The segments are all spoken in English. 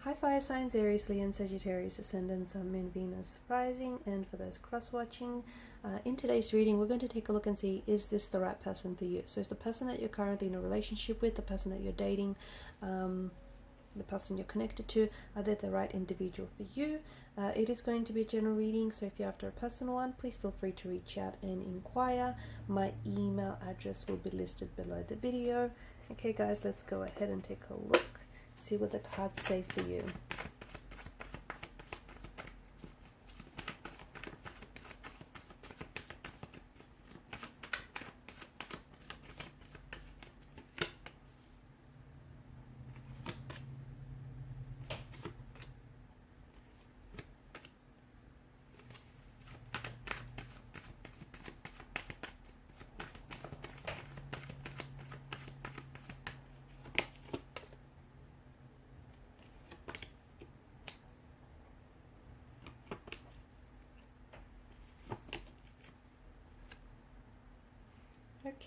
Hi fire signs, Aries, Leo and Sagittarius, Ascendant, Sun, Moon, Venus, Rising. And for those cross-watching, in today's reading we're going to take a look and see, is this the right person for you? So is the person that you're currently in a relationship with, the person that you're dating, the person you're connected to, are they the right individual for you? It is going to be a general reading, so if you're after a personal one, please feel free to reach out and inquire. My email address will be listed below the video. Okay guys, let's go ahead and take a look, see what the cards say for you.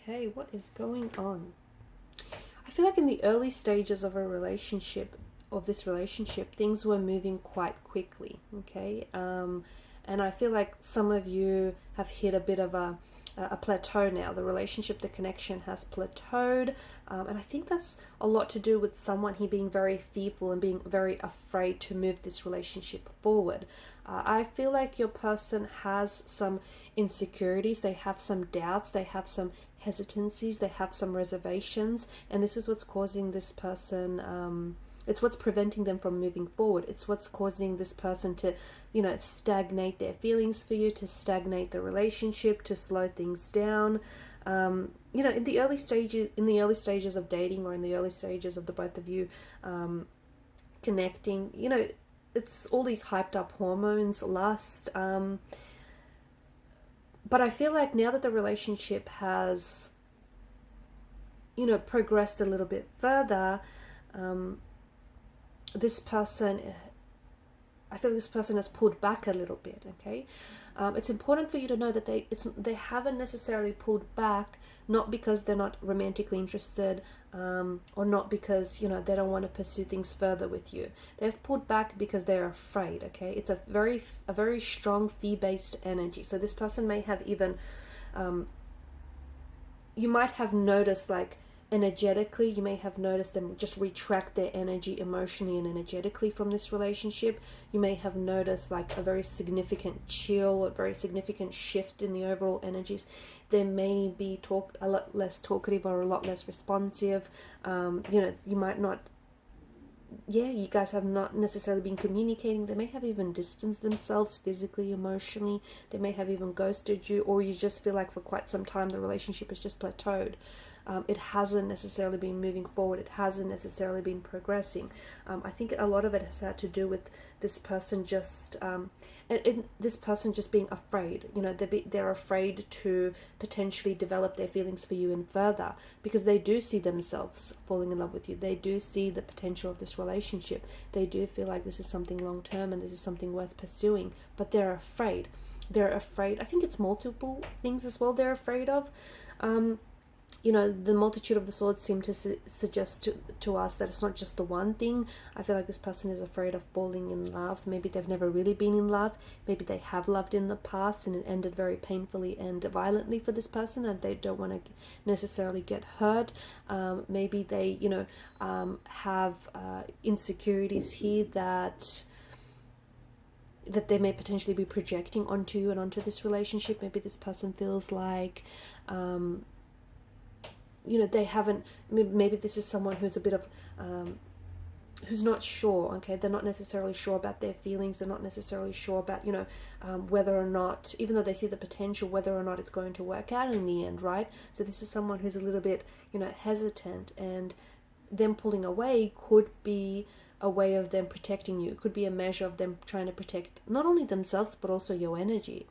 Okay, what is going on? I feel like in the early stages of a relationship, things were moving quite quickly, okay? And I feel like some of you have hit a bit of a plateau now. The relationship, the connection has plateaued. And I think that's a lot to do with someone here being very fearful and being very afraid to move this relationship forward. I feel like your person has some insecurities, they have some doubts, they have some hesitancies, they have some reservations, and this is what's causing this person, it's what's preventing them from moving forward. It's what's causing this person to, stagnate their feelings for you, to stagnate the relationship, to slow things down. In the early stages of dating, or in the early stages of the both of you connecting, it's all these hyped up hormones, lust. But I feel like now that the relationship has, progressed a little bit further, this person, I feel this person has pulled back a little bit, okay? It's important for you to know that they haven't necessarily pulled back, not because they're not romantically interested, or not because, they don't want to pursue things further with you. They've pulled back because they're afraid, okay? It's a very strong fear-based energy. So this person may have even, you might have noticed, like, energetically, you may have noticed them just retract their energy emotionally and energetically from this relationship. You may have noticed like a very significant chill, a very significant shift in the overall energies. They may be a lot less talkative or a lot less responsive. You might not, you guys have not necessarily been communicating. They may have even distanced themselves physically, emotionally. They may have even ghosted you, or you just feel like for quite some time the relationship has just plateaued. It hasn't necessarily been moving forward. It hasn't necessarily been progressing. I think a lot of it has had to do with this person just, this person just being afraid. They're afraid to potentially develop their feelings for you in further, because they do see themselves falling in love with you. They do see the potential of this relationship. They do feel like this is something long term and this is something worth pursuing, but they're afraid. They're afraid. I think it's multiple things as well they're afraid of. The multitude of the swords seem to suggest to us that it's not just the one thing. I feel like this person is afraid of falling in love. Maybe they've never really been in love. Maybe they have loved in the past and it ended very painfully and violently for this person, and they don't want to necessarily get hurt. Maybe they, have insecurities here that they may potentially be projecting onto you and onto this relationship. Maybe this person feels like, they haven't, maybe this is someone who's a bit of, who's not sure, okay? They're not necessarily sure about their feelings. They're not necessarily sure about, whether or not, even though they see the potential, whether or not it's going to work out in the end, right? So this is someone who's a little bit, hesitant, and them pulling away could be a way of them protecting you. It could be a measure of them trying to protect not only themselves, but also your energy.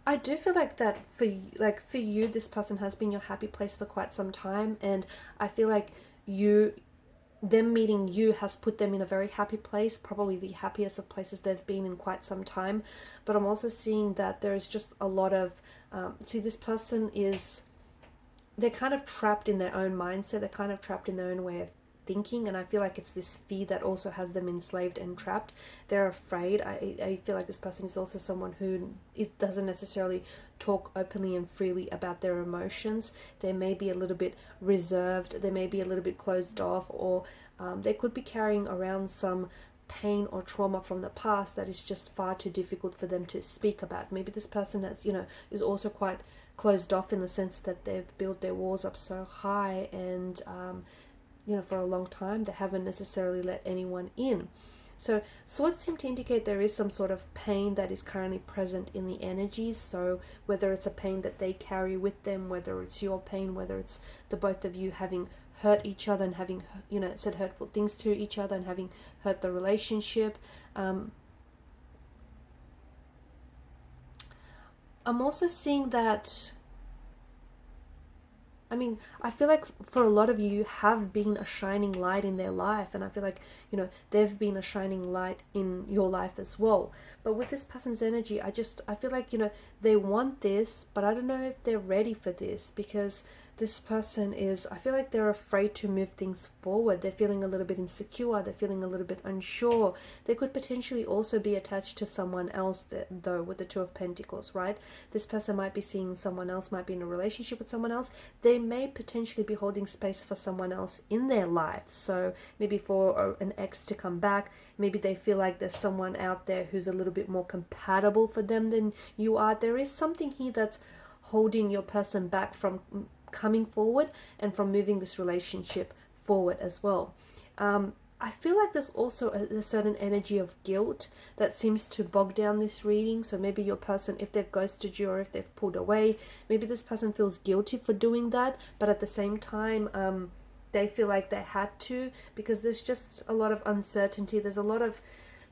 I do feel like that for you, this person has been your happy place for quite some time, and I feel like them meeting you has put them in a very happy place, probably the happiest of places they've been in quite some time. But I'm also seeing that there is just a lot of, this person they're kind of trapped in their own mindset, they're kind of trapped in their own way of thinking, and I feel like it's this fear that also has them enslaved and trapped. They're afraid. I feel like this person is also someone who doesn't necessarily talk openly and freely about their emotions. They may be a little bit reserved, they may be a little bit closed off, or they could be carrying around some pain or trauma from the past that is just far too difficult for them to speak about. Maybe this person has, is also quite closed off in the sense that they've built their walls up so high, and for a long time they haven't necessarily let anyone in. So swords seem to indicate there is some sort of pain that is currently present in the energies. So whether it's a pain that they carry with them, whether it's your pain, whether it's the both of you having hurt each other and having said hurtful things to each other and having hurt the relationship. I'm also seeing that, I feel like for a lot of you have been a shining light in their life, and I feel like, they've been a shining light in your life as well. But with this person's energy, I feel like, they want this, but I don't know if they're ready for this, because this person I feel like they're afraid to move things forward. They're feeling a little bit insecure. They're feeling a little bit unsure. They could potentially also be attached to someone else, though, with the Two of Pentacles, right? This person might be seeing someone else, might be in a relationship with someone else. They may potentially be holding space for someone else in their life. So maybe for an ex to come back, maybe they feel like there's someone out there who's a little bit more compatible for them than you are. There is something here that's holding your person back from coming forward and from moving this relationship forward as well. I feel like there's also a certain energy of guilt that seems to bog down this reading. So maybe your person, if they've ghosted you or if they've pulled away, maybe this person feels guilty for doing that, but at the same time they feel like they had to, because there's just a lot of uncertainty. There's a lot of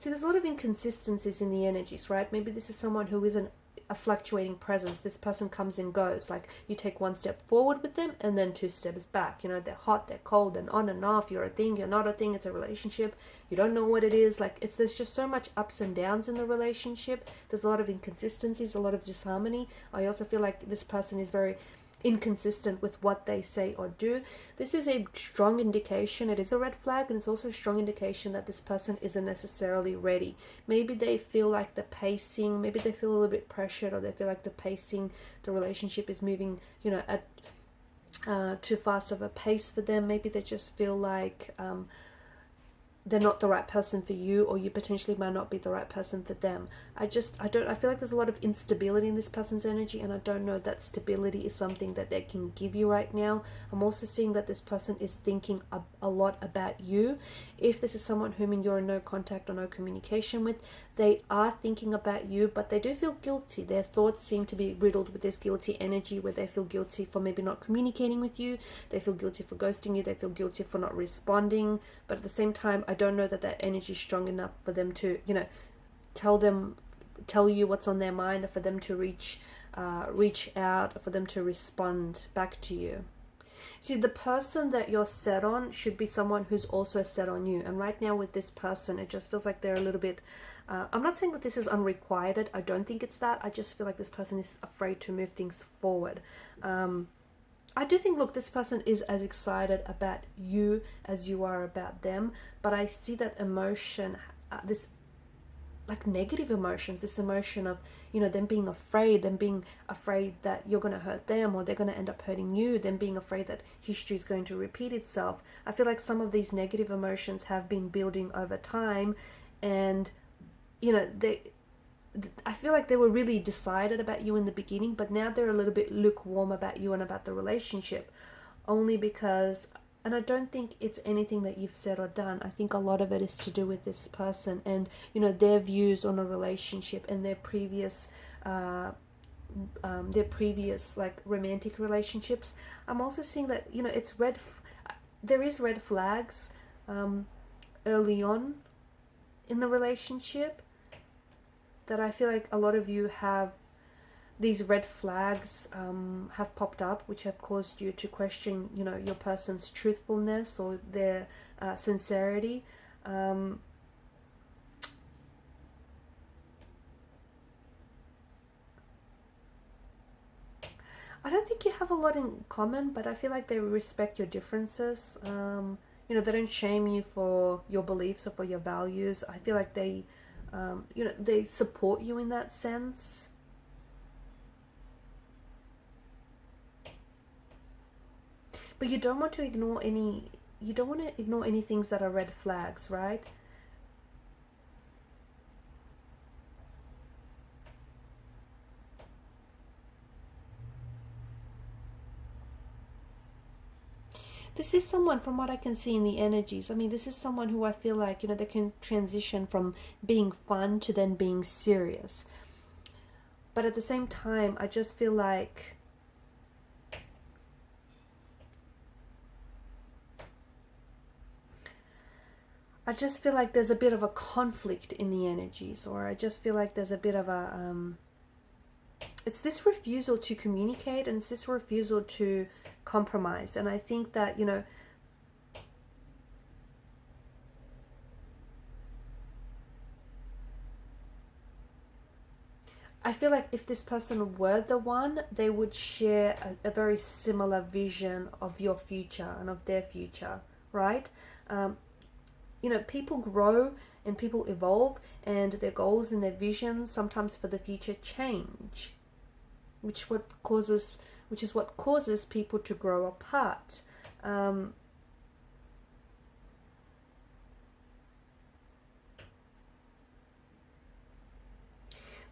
inconsistencies in the energies, right? Maybe this is someone who isn't a fluctuating presence. This person comes and goes. Like, you take one step forward with them and then 2 steps back. They're hot, they're cold, and on and off. You're a thing, you're not a thing. It's a relationship. You don't know what it is. Like, there's just so much ups and downs in the relationship. There's a lot of inconsistencies, a lot of disharmony. I also feel like this person is very inconsistent with what they say or do. This is a strong indication. It is a red flag, and it's also a strong indication that this person isn't necessarily ready. Maybe they feel like the pacing, maybe they feel a little bit pressured, or they feel like the relationship is moving, at too fast of a pace for them. Maybe they just feel like they're not the right person for you, or you potentially might not be the right person for them. I feel like there's a lot of instability in this person's energy, and I don't know that stability is something that they can give you right now. I'm also seeing that this person is thinking a lot about you. If this is someone whom you're in no contact or no communication with, they are thinking about you, but they do feel guilty. Their thoughts seem to be riddled with this guilty energy, where they feel guilty for maybe not communicating with you. They feel guilty for ghosting you. They feel guilty for not responding. But at the same time, I don't know that energy is strong enough for them to, tell you what's on their mind, for them to reach out, for them to respond back to you. See, the person that you're set on should be someone who's also set on you. And right now with this person, it just feels like they're a little bit, I'm not saying that this is unrequited. I don't think it's that. I just feel like this person is afraid to move things forward. I do think, look, this person is as excited about you as you are about them. But I see that emotion, this like negative emotions, this emotion of, them being afraid that you're going to hurt them, or they're going to end up hurting you, them being afraid that history is going to repeat itself. I feel like some of these negative emotions have been building over time, and I feel like they were really decided about you in the beginning, but now they're a little bit lukewarm about you and about the relationship, only because, and I don't think it's anything that you've said or done. I think a lot of it is to do with this person and, their views on a relationship and their previous like romantic relationships. I'm also seeing that, there is red flags early on in the relationship, that I feel like a lot of you have these red flags have popped up, which have caused you to question, your person's truthfulness or their sincerity. I don't think you have a lot in common, but I feel like they respect your differences. You know, they don't shame you for your beliefs or for your values. I feel like they, you know, they support you in that sense. But you don't want to ignore any, you don't want to ignore any things that are red flags, right? This is someone, from what I can see in the energies, I mean, this is someone who I feel like, you know, they can transition from being fun to then being serious. But at the same time, I just feel like there's a bit of a conflict in the energies, or I just feel like there's a bit of a it's this refusal to communicate, and it's this refusal to compromise. And I think that, you know, I feel like if this person were the one, they would share a very similar vision of your future and of their future, right? You know, people grow and people evolve, and their goals and their visions sometimes for the future change, which is what causes people to grow apart.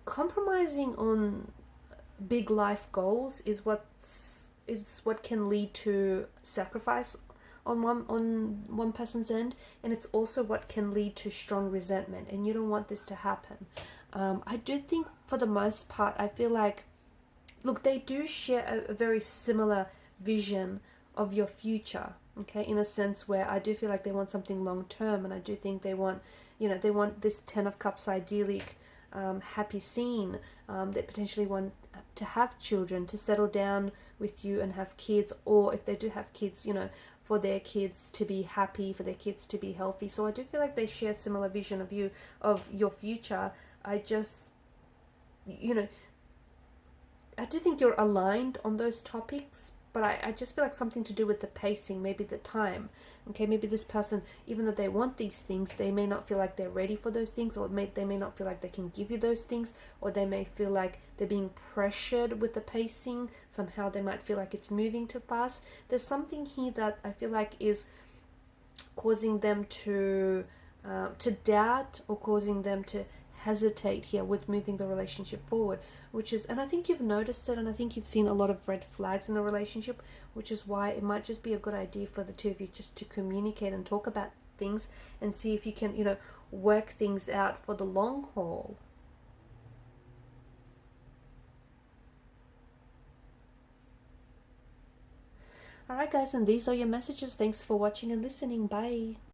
Compromising on big life goals is what can lead to sacrifice on one person's end, and it's also what can lead to strong resentment, and you don't want this to happen. I do think for the most part, I feel like, look, they do share a very similar vision of your future, okay, in a sense where I do feel like they want something long term, and I do think they want, you know, they want this 10 of Cups idyllic, happy scene. They potentially want to have children, to settle down with you and have kids, or if they do have kids, you know, for their kids to be happy, for their kids to be healthy. So I do feel like they share a similar vision of you, of your future. I just, you know, I do think you're aligned on those topics, but I just feel like something to do with the pacing, maybe the time. Okay, maybe this person, even though they want these things, they may not feel like they're ready for those things, or they may not feel like they can give you those things, or they may feel like they're being pressured with the pacing. Somehow they might feel like it's moving too fast. There's something here that I feel like is causing them to doubt, or causing them to hesitate here with moving the relationship forward, which is, and I think you've noticed it, and I think you've seen a lot of red flags in the relationship, which is why it might just be a good idea for the two of you just to communicate and talk about things and see if you can, you know, work things out for the long haul. Alright guys, and these are your messages. Thanks for watching and listening. Bye.